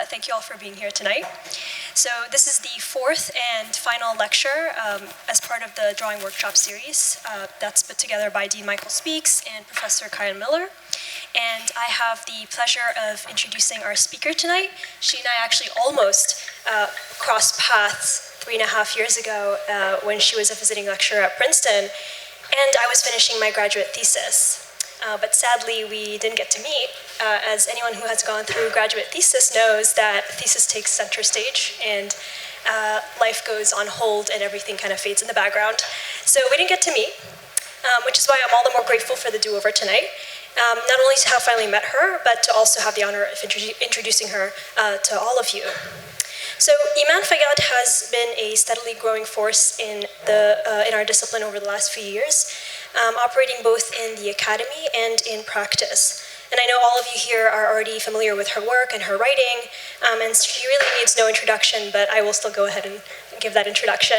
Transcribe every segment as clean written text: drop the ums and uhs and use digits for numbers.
thank you all for being here tonight. So this is the fourth and final lecture as part of the drawing workshop series that's put together by Dean Michael Speaks and Professor Kyle Miller. And I have the pleasure of introducing our speaker tonight. She and I actually almost crossed paths 3.5 years ago when she was a visiting lecturer at Princeton, and I was finishing my graduate thesis. But sadly, we didn't get to meet. As anyone who has gone through graduate thesis knows that thesis takes center stage and life goes on hold and everything kind of fades in the background. So we didn't get to meet, which is why I'm all the more grateful for the do-over tonight. Not only to have finally met her, but to also have the honor of introducing her to all of you. So Iman Fayyad has been a steadily growing force in our discipline over the last few years, operating both in the academy and in practice. And I know all of you here are already familiar with her work and her writing, and she really needs no introduction, but I will still go ahead and give that introduction.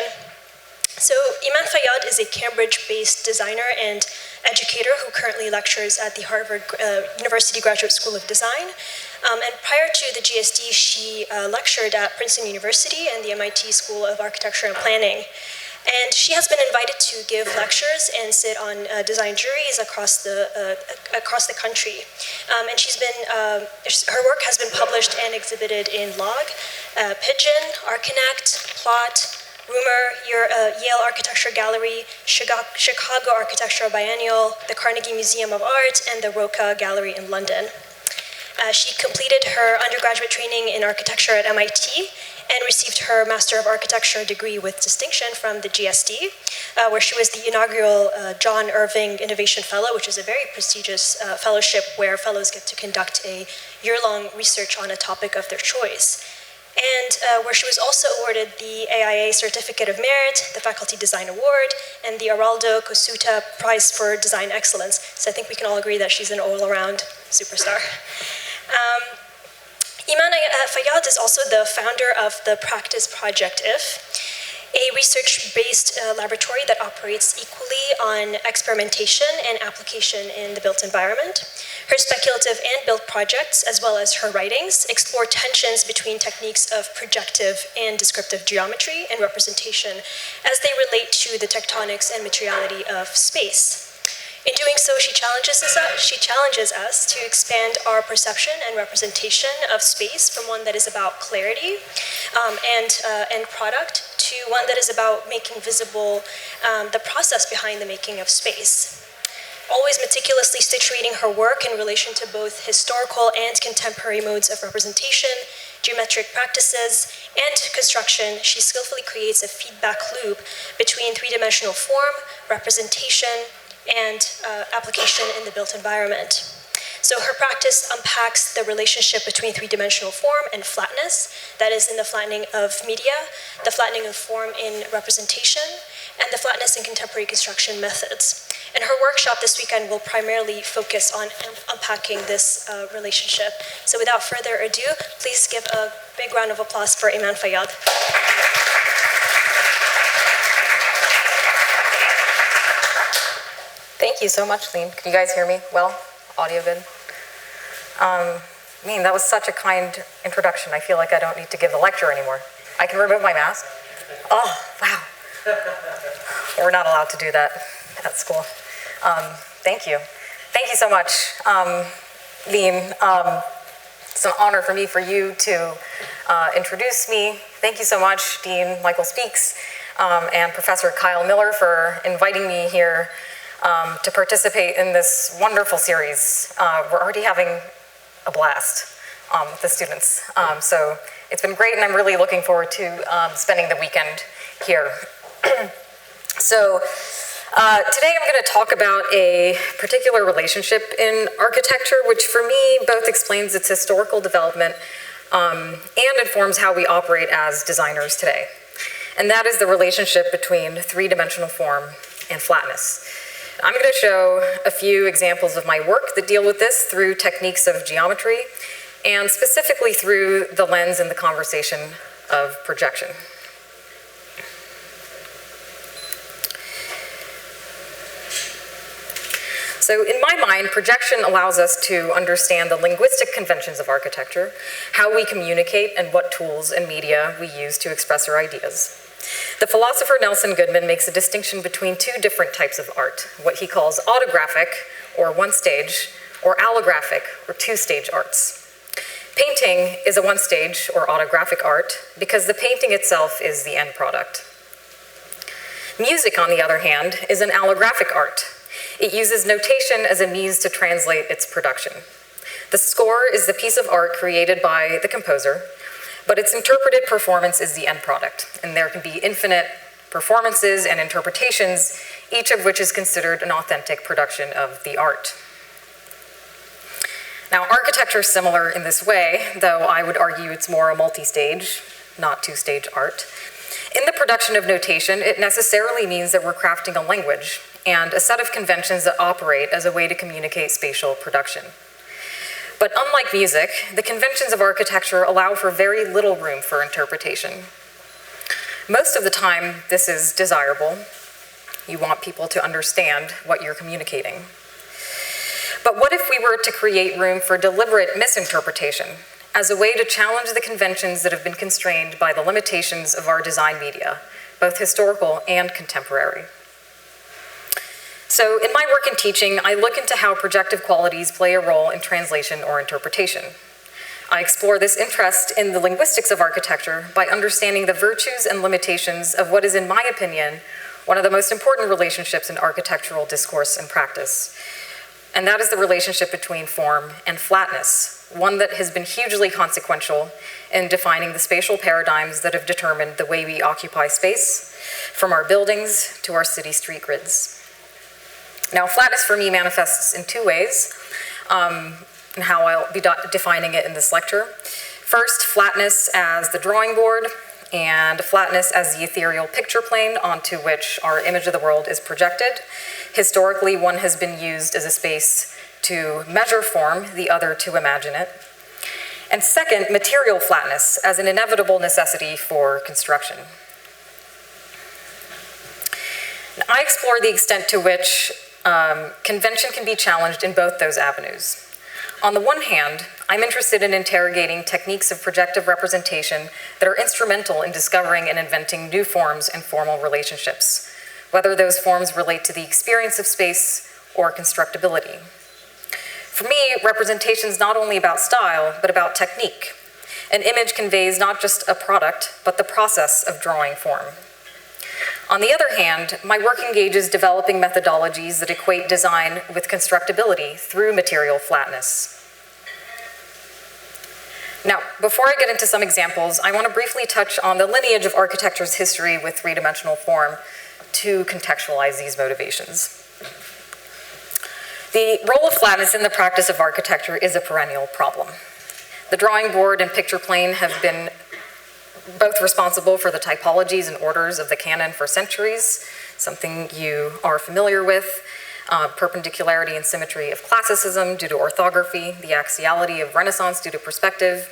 So Iman Fayyad is a Cambridge-based designer and educator who currently lectures at the Harvard University Graduate School of Design. And prior to the GSD, she lectured at Princeton University and the MIT School of Architecture and Planning. And she has been invited to give lectures and sit on design juries across the country. And she's been, her work has been published and exhibited in Log, Pigeon, Archinect, Plot, Rumor, Yale Architecture Gallery, Chicago Architectural Biennial, the Carnegie Museum of Art, and the Roca Gallery in London. She completed her undergraduate training in architecture at MIT and received her Master of Architecture degree with distinction from the GSD, where she was the inaugural John Irving Innovation Fellow, which is a very prestigious fellowship where fellows get to conduct a year-long research on a topic of their choice. And where she was also awarded the AIA Certificate of Merit, the Faculty Design Award, and the Araldo Cosuta Prize for Design Excellence. So I think we can all agree that she's an all-around superstar. Iman Fayyad is also the founder of the practice Projective, a research-based laboratory that operates equally on experimentation and application in the built environment. Her speculative and built projects, as well as her writings, explore tensions between techniques of projective and descriptive geometry and representation as they relate to the tectonics and materiality of space. In doing so, she challenges us to expand our perception and representation of space from one that is about clarity and product to one that is about making visible the process behind the making of space. Always meticulously situating her work in relation to both historical and contemporary modes of representation, geometric practices, and construction, she skillfully creates a feedback loop between three-dimensional form, representation, and application in the built environment. So her practice unpacks the relationship between three-dimensional form and flatness, that is in the flattening of media, the flattening of form in representation, and the flatness in contemporary construction methods. And her workshop this weekend will primarily focus on unpacking this relationship. So without further ado, please give a big round of applause for Iman Fayyad. Thank you so much, Lean. Can you guys hear me well? Audio good? Lean, that was such a kind introduction. I feel like I don't need to give the lecture anymore. I can remove my mask? Oh, wow. We're not allowed to do that at school. Thank you. Thank you so much, Lean. It's an honor for me for you to introduce me. Thank you so much, Dean Michael Speaks, and Professor Kyle Miller for inviting me here to participate in this wonderful series. We're already having a blast with the students. So it's been great, and I'm really looking forward to spending the weekend here. So today I'm going to talk about a particular relationship in architecture, which for me both explains its historical development and informs how we operate as designers today. And that is the relationship between three-dimensional form and flatness. I'm going to show a few examples of my work that deal with this through techniques of geometry and specifically through the lens and the conversation of projection. So in my mind, projection allows us to understand the linguistic conventions of architecture, how we communicate, and what tools and media we use to express our ideas. The philosopher Nelson Goodman makes a distinction between two different types of art, what he calls autographic, or one-stage, or allographic, or two-stage arts. Painting is a one-stage, or autographic art, because the painting itself is the end product. Music, on the other hand, is an allographic art. It uses notation as a means to translate its production. The score is the piece of art created by the composer, but its interpreted performance is the end product, and there can be infinite performances and interpretations, each of which is considered an authentic production of the art. Now, architecture is similar in this way, though I would argue it's more a multi-stage, not two-stage art. In the production of notation, it necessarily means that we're crafting a language and a set of conventions that operate as a way to communicate spatial production. But unlike music, the conventions of architecture allow for very little room for interpretation. Most of the time, this is desirable. You want people to understand what you're communicating. But what if we were to create room for deliberate misinterpretation as a way to challenge the conventions that have been constrained by the limitations of our design media, both historical and contemporary? So in my work and teaching, I look into how projective qualities play a role in translation or interpretation. I explore this interest in the linguistics of architecture by understanding the virtues and limitations of what is, in my opinion, one of the most important relationships in architectural discourse and practice. And that is the relationship between form and flatness, one that has been hugely consequential in defining the spatial paradigms that have determined the way we occupy space, from our buildings to our city street grids. Now, flatness for me manifests in two ways, and how I'll be defining it in this lecture. First, flatness as the drawing board, and flatness as the ethereal picture plane onto which our image of the world is projected. Historically, one has been used as a space to measure form, the other to imagine it. And second, material flatness as an inevitable necessity for construction. Now, I explore the extent to which convention can be challenged in both those avenues. On the one hand, I'm interested in interrogating techniques of projective representation that are instrumental in discovering and inventing new forms and formal relationships, whether those forms relate to the experience of space or constructibility. For me, representation is not only about style, but about technique. An image conveys not just a product, but the process of drawing form. On the other hand, my work engages developing methodologies that equate design with constructibility through material flatness. Now, before I get into some examples, I want to briefly touch on the lineage of architecture's history with three-dimensional form to contextualize these motivations. The role of flatness in the practice of architecture is a perennial problem. The drawing board and picture plane have been both responsible for the typologies and orders of the canon for centuries, something you are familiar with, perpendicularity and symmetry of classicism due to orthography, the axiality of Renaissance due to perspective.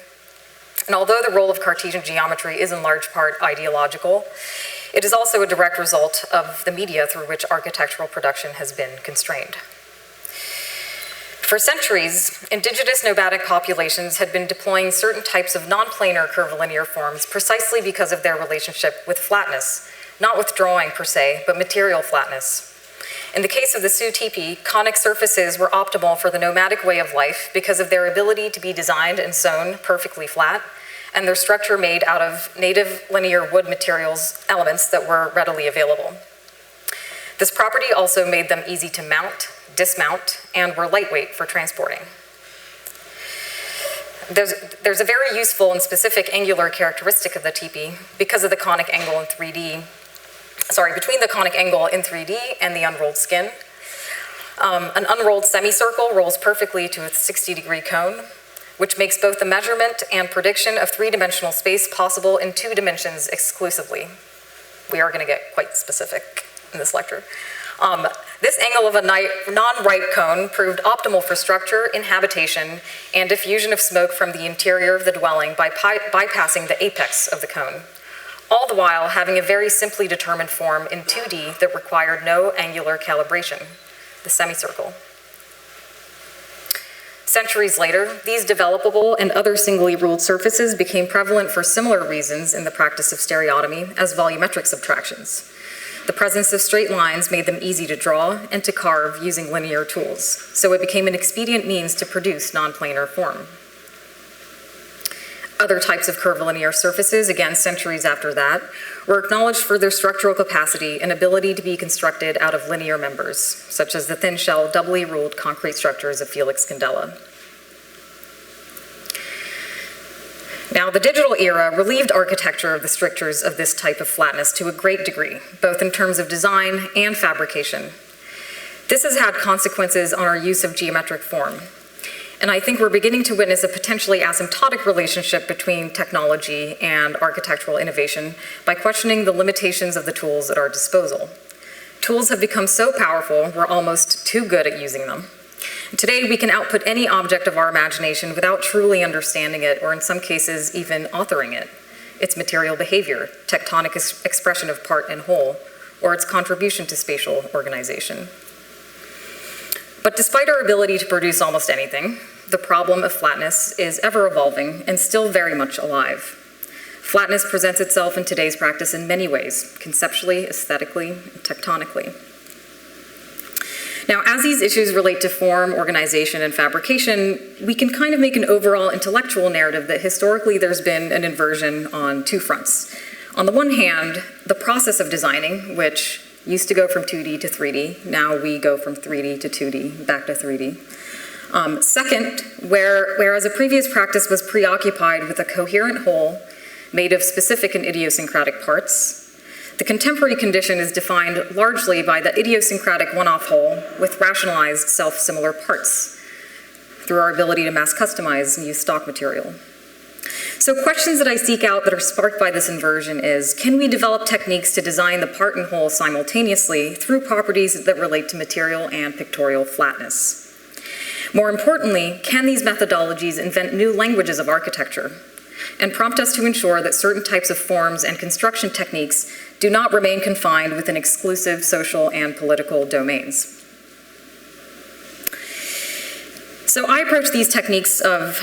And although the role of Cartesian geometry is in large part ideological, it is also a direct result of the media through which architectural production has been constrained. For centuries, indigenous nomadic populations had been deploying certain types of non-planar curvilinear forms precisely because of their relationship with flatness, not with drawing per se, but material flatness. In the case of the Sioux teepee, conic surfaces were optimal for the nomadic way of life because of their ability to be designed and sewn perfectly flat, and their structure made out of native linear wood materials elements that were readily available. This property also made them easy to mount, dismount, and were lightweight for transporting. There's a very useful and specific angular characteristic of the teepee because of the conic angle in 3D, between the conic angle in 3D and the unrolled skin. An unrolled semicircle rolls perfectly to a 60-degree cone, which makes both the measurement and prediction of three-dimensional space possible in 2 dimensions exclusively. We are going to get quite specific in this lecture. This angle of a non-right cone proved optimal for structure, inhabitation, and diffusion of smoke from the interior of the dwelling by bypassing the apex of the cone, all the while having a very simply determined form in 2D that required no angular calibration, the semicircle. Centuries later, these developable and other singly ruled surfaces became prevalent for similar reasons in the practice of stereotomy as volumetric subtractions. The presence of straight lines made them easy to draw and to carve using linear tools, so it became an expedient means to produce non-planar form. Other types of curvilinear surfaces, again centuries after that, were acknowledged for their structural capacity and ability to be constructed out of linear members, such as the thin shell, doubly ruled concrete structures of Felix Candela. Now, the digital era relieved architecture of the strictures of this type of flatness to a great degree, both in terms of design and fabrication. This has had consequences on our use of geometric form. And I think we're beginning to witness a potentially asymptotic relationship between technology and architectural innovation by questioning the limitations of the tools at our disposal. Tools have become so powerful, we're almost too good at using them. Today, we can output any object of our imagination without truly understanding it, or in some cases, even authoring it, its material behavior, tectonic expression of part and whole, or its contribution to spatial organization. But despite our ability to produce almost anything, the problem of flatness is ever evolving and still very much alive. Flatness presents itself in today's practice in many ways, conceptually, aesthetically, and tectonically. Now, as these issues relate to form, organization, and fabrication, we can kind of make an overall intellectual narrative that historically there's been an inversion on two fronts. On the one hand, the process of designing, which used to go from 2D to 3D, now we go from 3D to 2D, back to 3D. Second, whereas a previous practice was preoccupied with a coherent whole made of specific and idiosyncratic parts, the contemporary condition is defined largely by the idiosyncratic one-off whole with rationalized self-similar parts through our ability to mass customize and use stock material. So questions that I seek out that are sparked by this inversion is, can we develop techniques to design the part and whole simultaneously through properties that relate to material and pictorial flatness? More importantly, can these methodologies invent new languages of architecture and prompt us to ensure that certain types of forms and construction techniques do not remain confined within exclusive social and political domains? So I approach these techniques of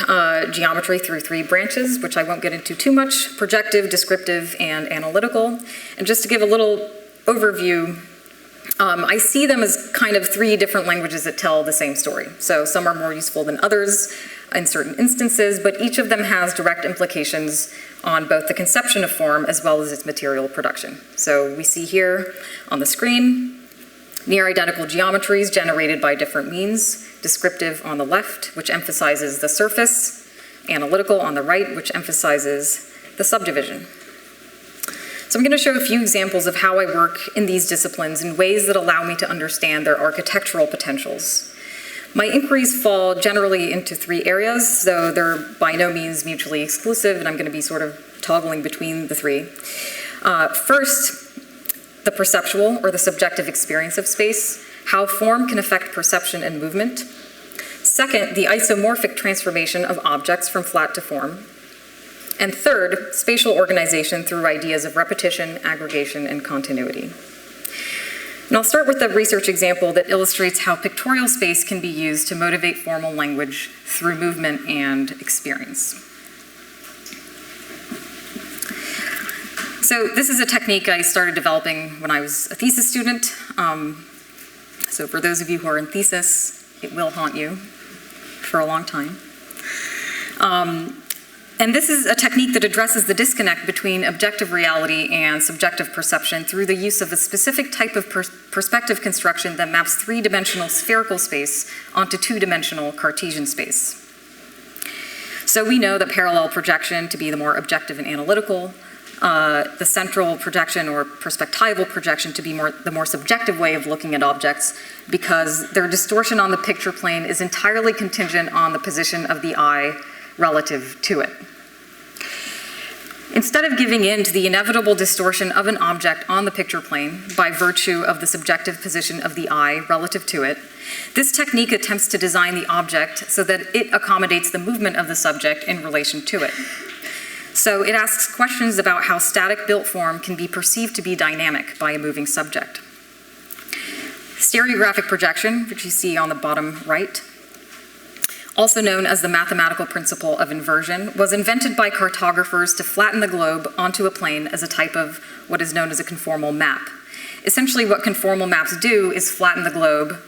geometry through three branches, which I won't get into too much: projective, descriptive, and analytical. And just to give a little overview, I see them as kind of three different languages that tell the same story. So some are more useful than others in certain instances, but each of them has direct implications on both the conception of form as well as its material production. So we see here on the screen near identical geometries generated by different means: descriptive on the left, which emphasizes the surface; analytical on the right, which emphasizes the subdivision. So I'm going to show a few examples of how I work in these disciplines in ways that allow me to understand their architectural potentials. My inquiries fall generally into three areas, though they're by no means mutually exclusive, and I'm going to be sort of toggling between the three. First, the perceptual or the subjective experience of space, how form can affect perception and movement. Second, the isomorphic transformation of objects from flat to form. And third, spatial organization through ideas of repetition, aggregation, and continuity. And I'll start with a research example that illustrates how pictorial space can be used to motivate formal language through movement and experience. So this is a technique I started developing when I was a thesis student. So for those of you who are in thesis, it will haunt you for a long time. And this is a technique that addresses the disconnect between objective reality and subjective perception through the use of a specific type of perspective construction that maps three-dimensional spherical space onto two-dimensional Cartesian space. So we know that parallel projection to be the more objective and analytical, the central projection or perspectival projection to be the more subjective way of looking at objects, because their distortion on the picture plane is entirely contingent on the position of the eye relative to it. Instead of giving in to the inevitable distortion of an object on the picture plane by virtue of the subjective position of the eye relative to it, this technique attempts to design the object so that it accommodates the movement of the subject in relation to it. So it asks questions about how static built form can be perceived to be dynamic by a moving subject. Stereographic projection, which you see on the bottom right, also known as the mathematical principle of inversion, was invented by cartographers to flatten the globe onto a plane as a type of what is known as a conformal map. Essentially, what conformal maps do is flatten the globe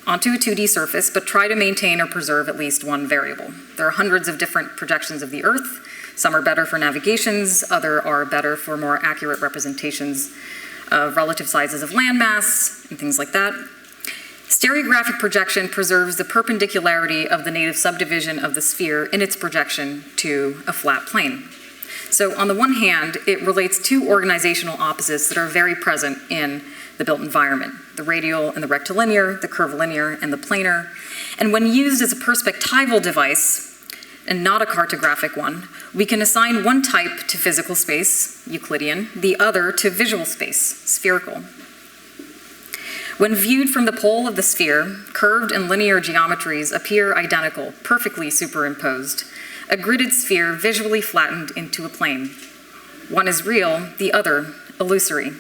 onto a 2D surface, but try to maintain or preserve at least one variable. There are hundreds of different projections of the Earth. Some are better for navigations, others are better for more accurate representations of relative sizes of landmass and things like that. Stereographic projection preserves the perpendicularity of the native subdivision of the sphere in its projection to a flat plane. So on the one hand, it relates two organizational opposites that are very present in the built environment: the radial and the rectilinear, the curvilinear and the planar. And when used as a perspectival device, and not a cartographic one, we can assign one type to physical space, Euclidean, the other to visual space, spherical. When viewed from the pole of the sphere, curved and linear geometries appear identical, perfectly superimposed, a gridded sphere visually flattened into a plane. One is real, the other illusory.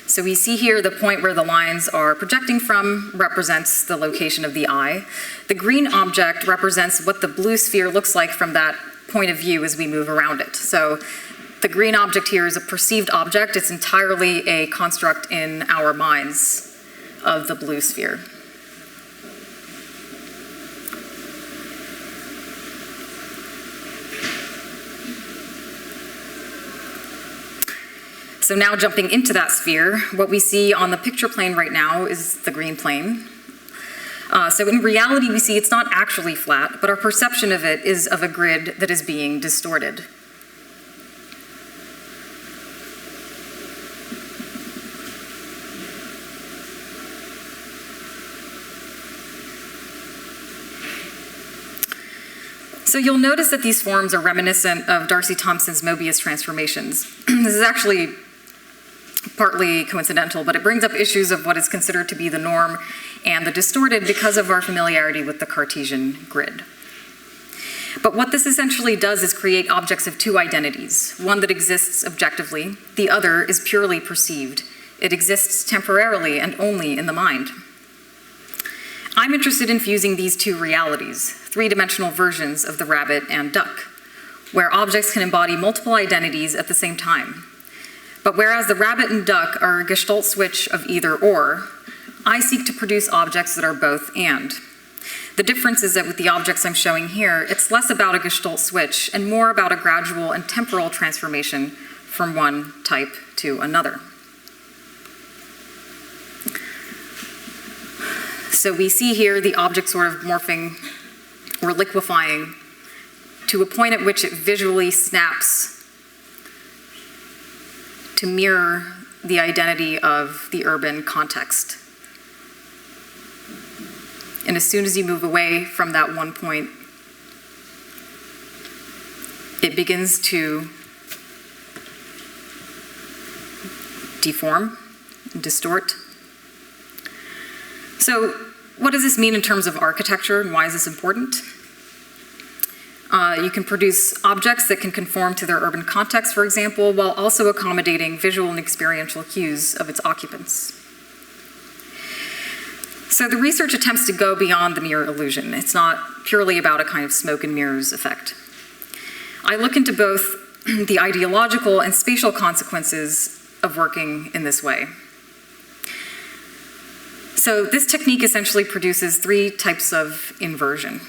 So we see here the point where the lines are projecting from represents the location of the eye. The green object represents what the blue sphere looks like from that point of view as we move around it. So the green object here is a perceived object. It's entirely a construct in our minds of the blue sphere. So now jumping into that sphere, what we see on the picture plane right now is the green plane. So in reality, we see it's not actually flat, but our perception of it is of a grid that is being distorted. So you'll notice that these forms are reminiscent of Darcy Thompson's Mobius transformations. This is actually partly coincidental, but it brings up issues of what is considered to be the norm and the distorted because of our familiarity with the Cartesian grid. But what this essentially does is create objects of two identities, one that exists objectively, the other is purely perceived. It exists temporarily and only in the mind. I'm interested in fusing these two realities, three-dimensional versions of the rabbit and duck, where objects can embody multiple identities at the same time. But whereas the rabbit and duck are a Gestalt switch of either or, I seek to produce objects that are both and. The difference is that with the objects I'm showing here, it's less about a Gestalt switch and more about a gradual and temporal transformation from one type to another. So we see here the object sort of morphing or liquefying to a point at which it visually snaps to mirror the identity of the urban context. And as soon as you move away from that one point, it begins to deform, distort. So what does this mean in terms of architecture and why is this important? You can produce objects that can conform to their urban context, for example, while also accommodating visual and experiential cues of its occupants. So the research attempts to go beyond the mirror illusion. It's not purely about a kind of smoke and mirrors effect. I look into both the ideological and spatial consequences of working in this way. So this technique essentially produces three types of inversion.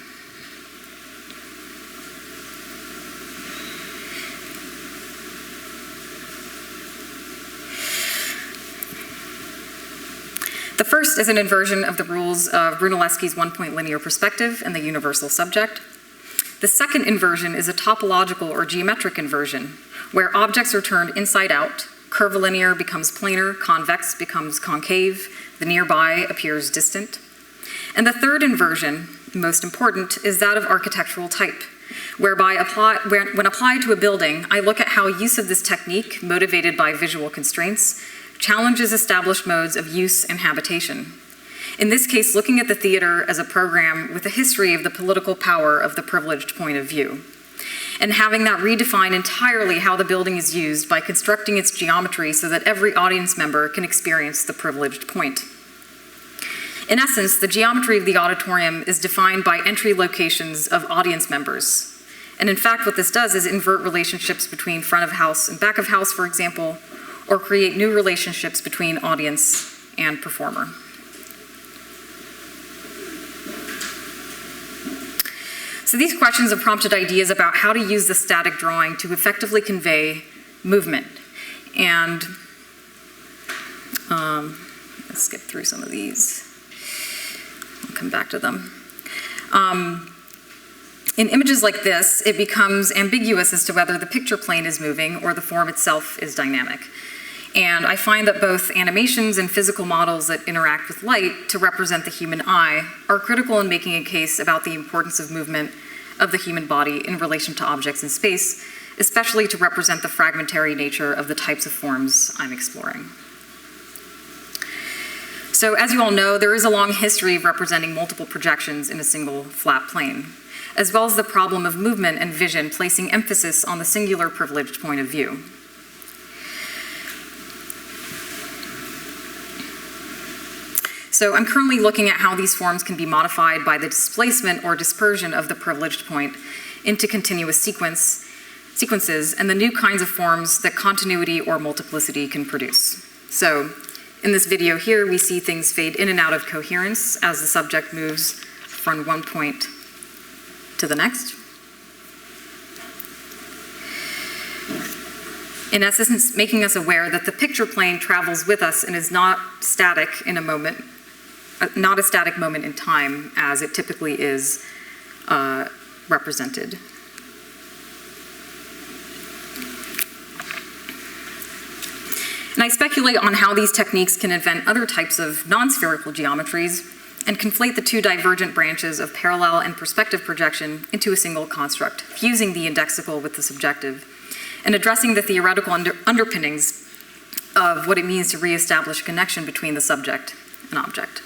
The first is an inversion of the rules of Brunelleschi's one-point linear perspective and the universal subject. The second inversion is a topological or geometric inversion, where objects are turned inside out, curvilinear becomes planar, convex becomes concave, the nearby appears distant. And the third inversion, most important, is that of architectural type, whereby when applied to a building, I look at how use of this technique, motivated by visual constraints, challenges established modes of use and habitation. In this case, looking at the theater as a program with a history of the political power of the privileged point of view, and having that redefine entirely how the building is used by constructing its geometry so that every audience member can experience the privileged point. In essence, the geometry of the auditorium is defined by entry locations of audience members. And in fact, what this does is invert relationships between front of house and back of house, for example, or create new relationships between audience and performer. So these questions have prompted ideas about how to use the static drawing to effectively convey movement. And let's skip through some of these. I'll come back to them. In images like this, it becomes ambiguous as to whether the picture plane is moving or the form itself is dynamic. And I find that both animations and physical models that interact with light to represent the human eye are critical in making a case about the importance of movement of the human body in relation to objects in space, especially to represent the fragmentary nature of the types of forms I'm exploring. So as you all know, there is a long history of representing multiple projections in a single flat plane, as well as the problem of movement and vision placing emphasis on the singular privileged point of view. So I'm currently looking at how these forms can be modified by the displacement or dispersion of the privileged point into continuous sequences and the new kinds of forms that continuity or multiplicity can produce. So in this video here, we see things fade in and out of coherence as the subject moves from one point to the next. In essence, making us aware that the picture plane travels with us and is not static in a moment, not a static moment in time as it typically is represented. And I speculate on how these techniques can invent other types of non-spherical geometries and conflate the two divergent branches of parallel and perspective projection into a single construct, fusing the indexical with the subjective, and addressing the theoretical underpinnings of what it means to reestablish a connection between the subject and object.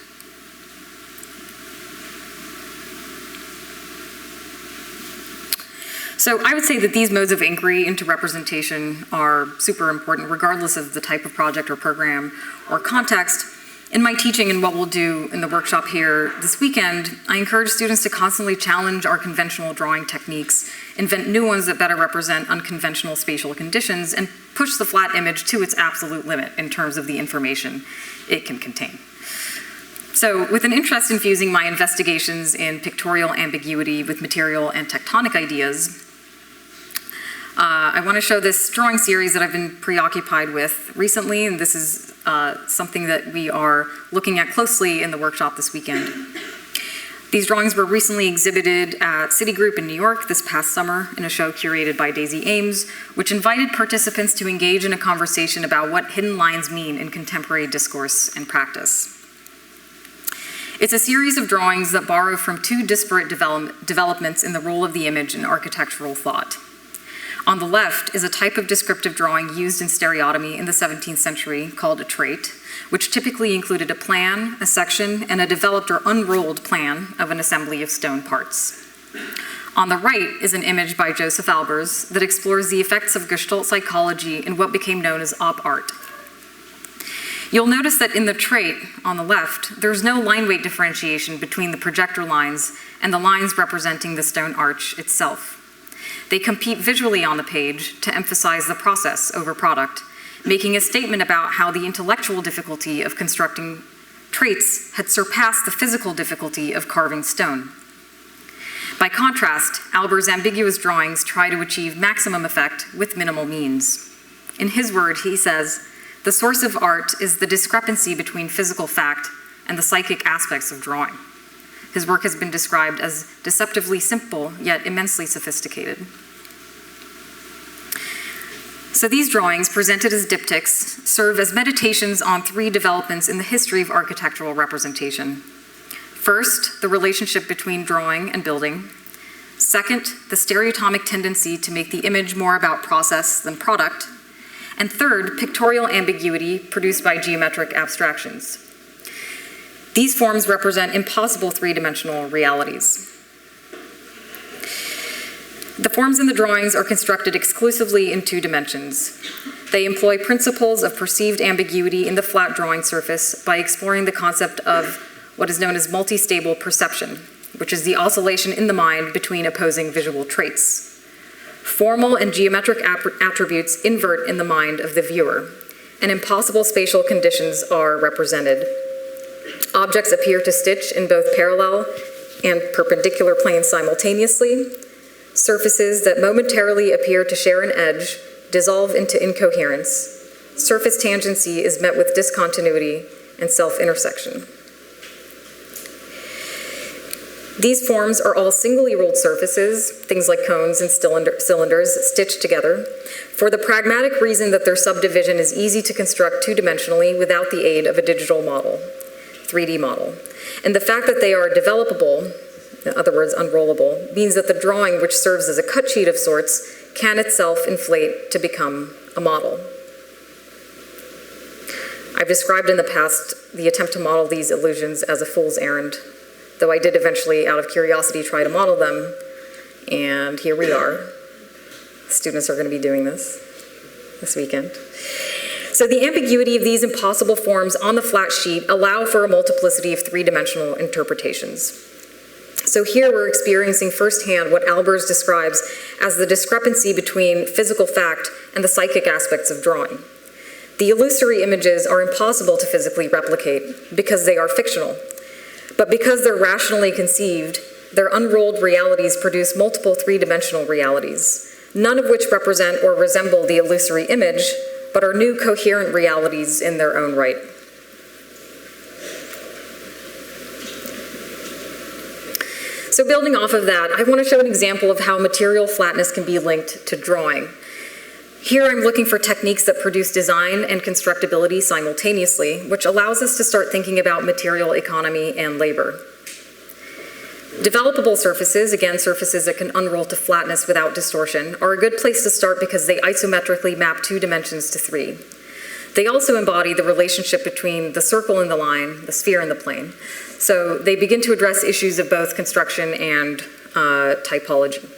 So I would say that these modes of inquiry into representation are super important, regardless of the type of project or program or context. In my teaching and what we'll do in the workshop here this weekend, I encourage students to constantly challenge our conventional drawing techniques, invent new ones that better represent unconventional spatial conditions, and push the flat image to its absolute limit in terms of the information it can contain. So with an interest in fusing my investigations in pictorial ambiguity with material and tectonic ideas, I want to show this drawing series that I've been preoccupied with recently, and this is something that we are looking at closely in the workshop this weekend. These drawings were recently exhibited at Citigroup in New York this past summer in a show curated by Daisy Ames, which invited participants to engage in a conversation about what hidden lines mean in contemporary discourse and practice. It's a series of drawings that borrow from two disparate developments in the role of the image in architectural thought. On the left is a type of descriptive drawing used in stereotomy in the 17th century called a trait, which typically included a plan, a section, and a developed or unrolled plan of an assembly of stone parts. On the right is an image by Joseph Albers that explores the effects of Gestalt psychology in what became known as op art. You'll notice that in the trait on the left, there's no line weight differentiation between the projector lines and the lines representing the stone arch itself. They compete visually on the page to emphasize the process over product, making a statement about how the intellectual difficulty of constructing traits had surpassed the physical difficulty of carving stone. By contrast, Albers' ambiguous drawings try to achieve maximum effect with minimal means. In his word, he says, "The source of art is the discrepancy between physical fact and the psychic aspects of drawing." His work has been described as deceptively simple, yet immensely sophisticated. So these drawings, presented as diptychs, serve as meditations on three developments in the history of architectural representation. First, the relationship between drawing and building. Second, the stereotomic tendency to make the image more about process than product. And third, pictorial ambiguity produced by geometric abstractions. These forms represent impossible three-dimensional realities. The forms in the drawings are constructed exclusively in 2 dimensions. They employ principles of perceived ambiguity in the flat drawing surface by exploring the concept of what is known as multi-stable perception, which is the oscillation in the mind between opposing visual traits. Formal and geometric attributes invert in the mind of the viewer, and impossible spatial conditions are represented. Objects appear to stitch in both parallel and perpendicular planes simultaneously. Surfaces that momentarily appear to share an edge dissolve into incoherence. Surface tangency is met with discontinuity and self-intersection. These forms are all singly ruled surfaces, things like cones and cylinders stitched together, for the pragmatic reason that their subdivision is easy to construct two-dimensionally without the aid of a digital model, 3D model. And the fact that they are developable, in other words, unrollable, means that the drawing, which serves as a cut sheet of sorts, can itself inflate to become a model. I've described in the past the attempt to model these illusions as a fool's errand, though I did eventually, out of curiosity, try to model them, and here we are. Students are going to be doing this weekend. So the ambiguity of these impossible forms on the flat sheet allow for a multiplicity of three-dimensional interpretations. So here we're experiencing firsthand what Albers describes as the discrepancy between physical fact and the psychic aspects of drawing. The illusory images are impossible to physically replicate because they are fictional. But because they're rationally conceived, their unrolled realities produce multiple three-dimensional realities, none of which represent or resemble the illusory image, but are new coherent realities in their own right. So building off of that, I want to show an example of how material flatness can be linked to drawing. Here I'm looking for techniques that produce design and constructability simultaneously, which allows us to start thinking about material economy and labor. Developable surfaces, again surfaces that can unroll to flatness without distortion, are a good place to start because they isometrically map 2 dimensions to 3. They also embody the relationship between the circle and the line, the sphere and the plane. So they begin to address issues of both construction and typology.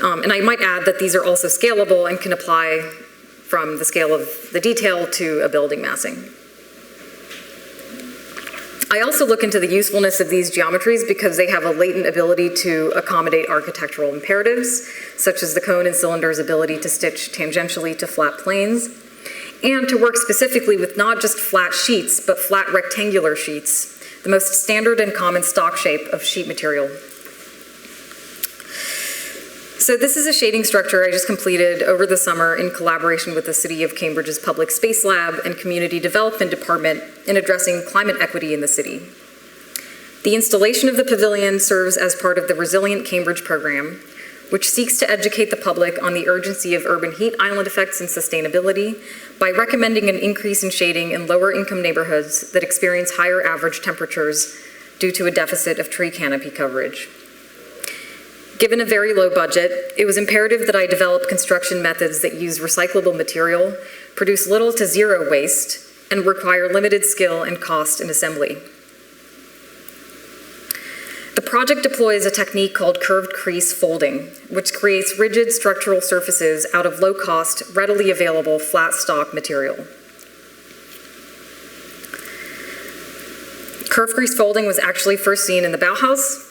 And I might add that these are also scalable and can apply from the scale of the detail to a building massing. I also look into the usefulness of these geometries because they have a latent ability to accommodate architectural imperatives, such as the cone and cylinder's ability to stitch tangentially to flat planes, and to work specifically with not just flat sheets, but flat rectangular sheets, the most standard and common stock shape of sheet material. So this is a shading structure I just completed over the summer in collaboration with the City of Cambridge's Public Space Lab and Community Development Department in addressing climate equity in the city. The installation of the pavilion serves as part of the Resilient Cambridge program, which seeks to educate the public on the urgency of urban heat island effects and sustainability by recommending an increase in shading in lower income neighborhoods that experience higher average temperatures due to a deficit of tree canopy coverage. Given a very low budget, it was imperative that I develop construction methods that use recyclable material, produce little to zero waste, and require limited skill and cost in assembly. The project deploys a technique called curved crease folding, which creates rigid structural surfaces out of low-cost, readily available flat stock material. Curved crease folding was actually first seen in the Bauhaus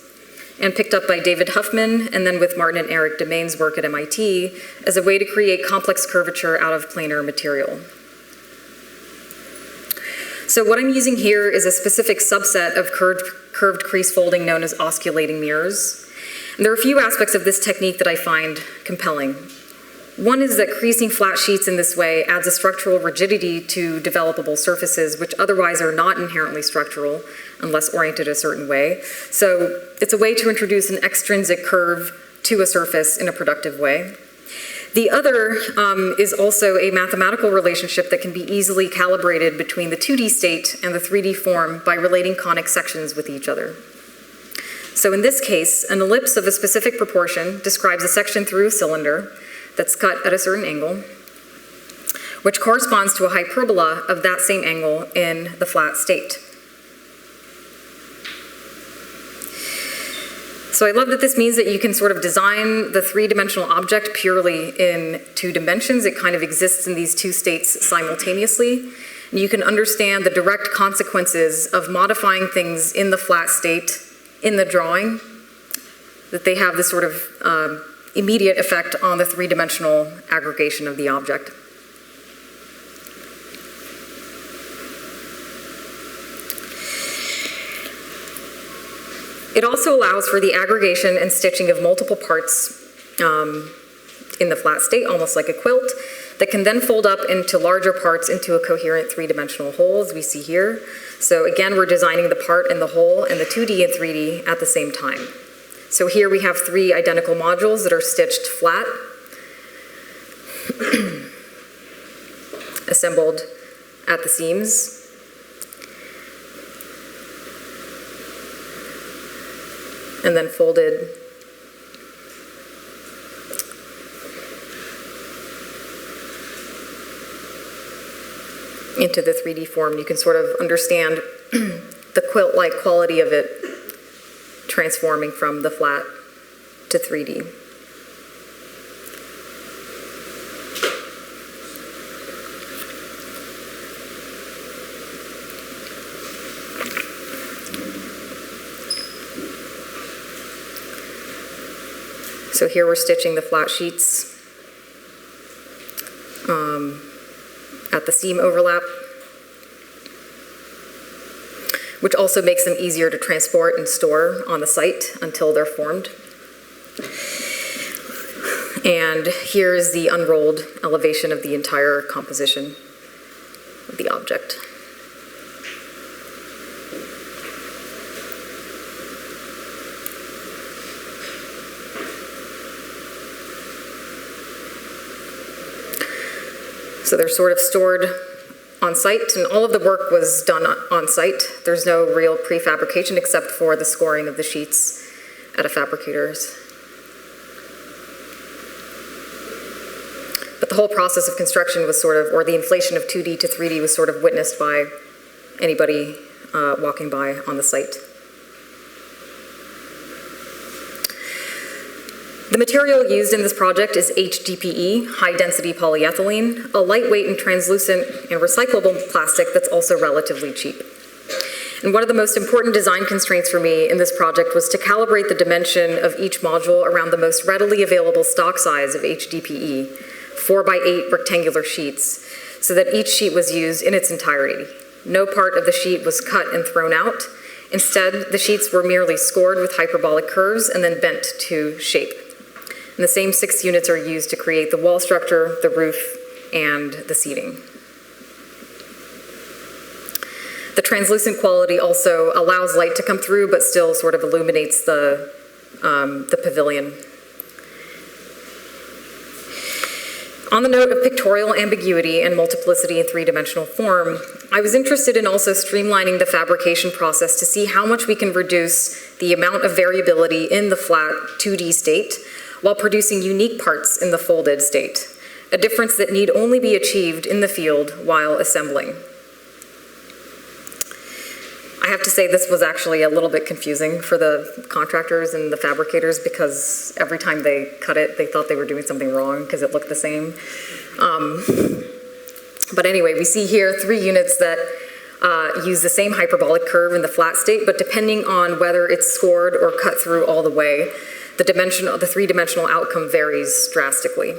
and picked up by David Huffman, and then with Martin and Eric Demain's work at MIT, as a way to create complex curvature out of planar material. So what I'm using here is a specific subset of curved crease folding known as osculating mirrors. And there are a few aspects of this technique that I find compelling. One is that creasing flat sheets in this way adds a structural rigidity to developable surfaces, which otherwise are not inherently structural unless oriented a certain way. So it's a way to introduce an extrinsic curve to a surface in a productive way. The other is also a mathematical relationship that can be easily calibrated between the 2D state and the 3D form by relating conic sections with each other. So in this case, an ellipse of a specific proportion describes a section through a cylinder that's cut at a certain angle, which corresponds to a hyperbola of that same angle in the flat state. So I love that this means that you can sort of design the three-dimensional object purely in 2 dimensions. It kind of exists in these 2 states simultaneously. And you can understand the direct consequences of modifying things in the flat state in the drawing, that they have this sort of immediate effect on the three-dimensional aggregation of the object. It also allows for the aggregation and stitching of multiple parts in the flat state, almost like a quilt, that can then fold up into larger parts into a coherent three-dimensional whole, as we see here. So again, we're designing the part and the whole and the 2D and 3D at the same time. So here we have 3 identical modules that are stitched flat, assembled at the seams. And then folded into the 3D form. You can sort of understand the quilt-like quality of it transforming from the flat to 3D. So here we're stitching the flat sheets at the seam overlap, which also makes them easier to transport and store on the site until they're formed. And here is the unrolled elevation of the entire composition of the object. So they're sort of stored on site, and all of the work was done on site. There's no real prefabrication except for the scoring of the sheets at a fabricator's. But the whole process of construction was sort of, or the inflation of 2D to 3D was sort of witnessed by anybody walking by on the site. The material used in this project is HDPE, high-density polyethylene, a lightweight and translucent and recyclable plastic that's also relatively cheap. And one of the most important design constraints for me in this project was to calibrate the dimension of each module around the most readily available stock size of HDPE, 4x8 rectangular sheets, so that each sheet was used in its entirety. No part of the sheet was cut and thrown out. Instead, the sheets were merely scored with hyperbolic curves and then bent to shape. And the same 6 units are used to create the wall structure, the roof, and the seating. The translucent quality also allows light to come through, but still sort of illuminates the pavilion. On the note of pictorial ambiguity and multiplicity in 3-dimensional form, I was interested in also streamlining the fabrication process to see how much we can reduce the amount of variability in the flat 2D state while producing unique parts in the folded state, a difference that need only be achieved in the field while assembling. I have to say this was actually a little bit confusing for the contractors and the fabricators because every time they cut it, they thought they were doing something wrong because it looked the same. But anyway, we see here 3 units that use the same hyperbolic curve in the flat state, but depending on whether it's scored or cut through all the way, the 3-dimensional outcome varies drastically.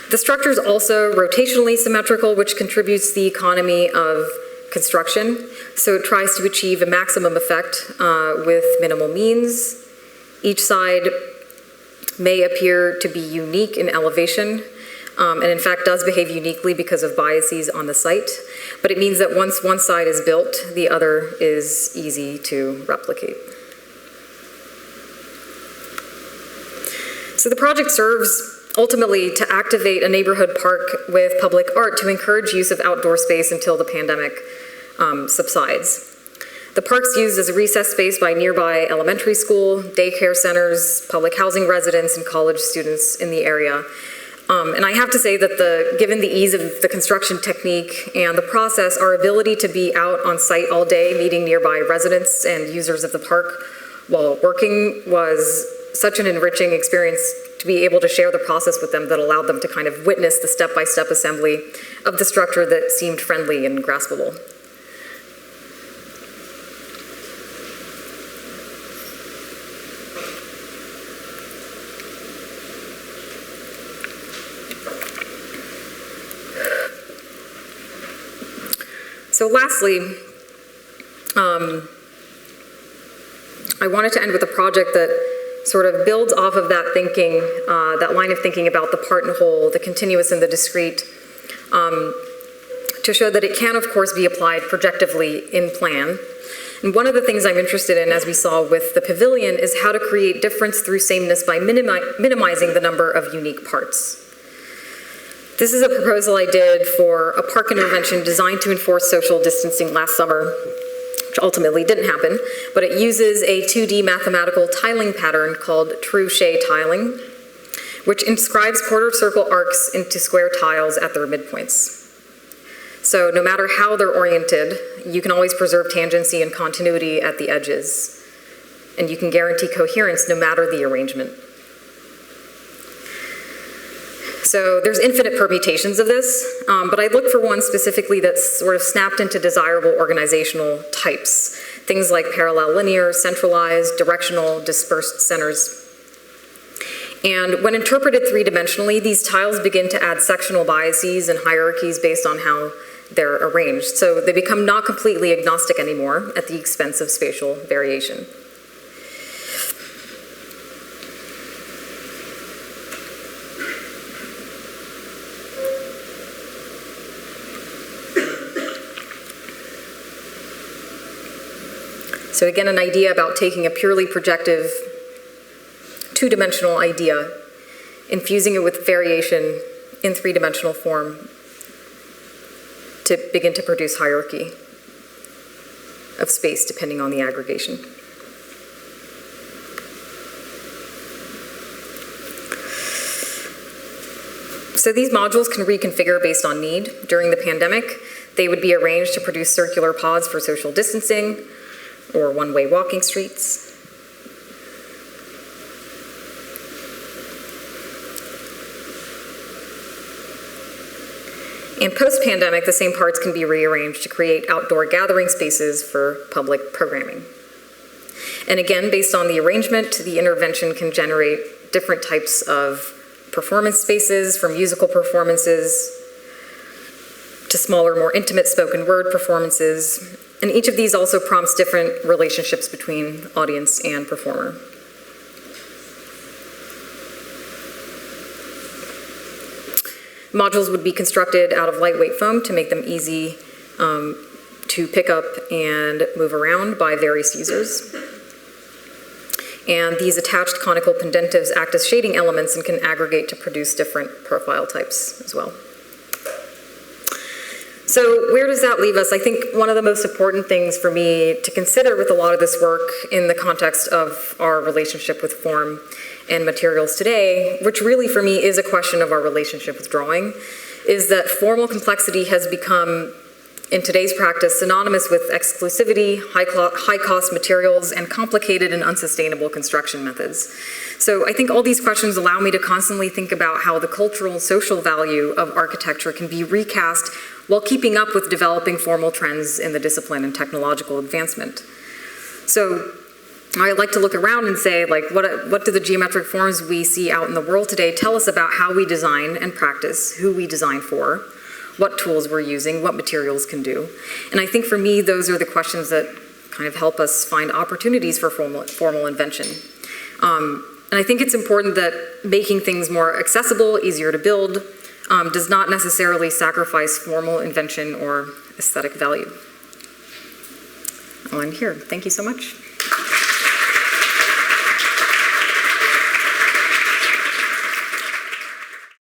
The structure is also rotationally symmetrical, which contributes to the economy of construction. So it tries to achieve a maximum effect with minimal means. Each side may appear to be unique in elevation, and in fact does behave uniquely because of biases on the site. But it means that once one side is built, the other is easy to replicate. So the project serves ultimately to activate a neighborhood park with public art to encourage use of outdoor space until the pandemic subsides. The park's used as a recess space by nearby elementary school, daycare centers, public housing residents, and college students in the area. And I have to say that given the ease of the construction technique and the process, our ability to be out on site all day, meeting nearby residents and users of the park, while working was such an enriching experience to be able to share the process with them that allowed them to kind of witness the step-by-step assembly of the structure that seemed friendly and graspable. So lastly, I wanted to end with a project that sort of builds off of that thinking, that line of thinking about the part and whole, the continuous and the discrete, to show that it can, of course, be applied projectively in plan. And one of the things I'm interested in, as we saw with the pavilion, is how to create difference through sameness by minimizing the number of unique parts. This is a proposal I did for a park intervention designed to enforce social distancing last summer, which ultimately didn't happen, but it uses a 2D mathematical tiling pattern called Truchet tiling, which inscribes quarter circle arcs into square tiles at their midpoints. So no matter how they're oriented, you can always preserve tangency and continuity at the edges, and you can guarantee coherence no matter the arrangement. So there's infinite permutations of this, but I looked for one specifically that's sort of snapped into desirable organizational types. Things like parallel linear, centralized, directional, dispersed centers. And when interpreted three-dimensionally, these tiles begin to add sectional biases and hierarchies based on how they're arranged. So they become not completely agnostic anymore at the expense of spatial variation. So again, an idea about taking a purely projective, two-dimensional idea, infusing it with variation in three-dimensional form to begin to produce hierarchy of space depending on the aggregation. So these modules can reconfigure based on need. During the pandemic, they would be arranged to produce circular pods for social distancing, or one-way walking streets. And post-pandemic, the same parts can be rearranged to create outdoor gathering spaces for public programming. And again, based on the arrangement, the intervention can generate different types of performance spaces, from musical performances to smaller, more intimate spoken word performances. And each of these also prompts different relationships between audience and performer. Modules would be constructed out of lightweight foam to make them easy to pick up and move around by various users. And these attached conical pendentives act as shading elements and can aggregate to produce different profile types as well. So where does that leave us? I think one of the most important things for me to consider with a lot of this work in the context of our relationship with form and materials today, which really for me is a question of our relationship with drawing, is that formal complexity has become, in today's practice, synonymous with exclusivity, high-cost materials, and complicated and unsustainable construction methods. So I think all these questions allow me to constantly think about how the cultural and social value of architecture can be recast while keeping up with developing formal trends in the discipline and technological advancement. So I like to look around and say, like, what do the geometric forms we see out in the world today tell us about how we design and practice, who we design for, what tools we're using, what materials can do. And I think for me, those are the questions that kind of help us find opportunities for formal invention. And I think it's important that making things more accessible, easier to build, does not necessarily sacrifice formal invention or aesthetic value. I'll end here. Thank you so much.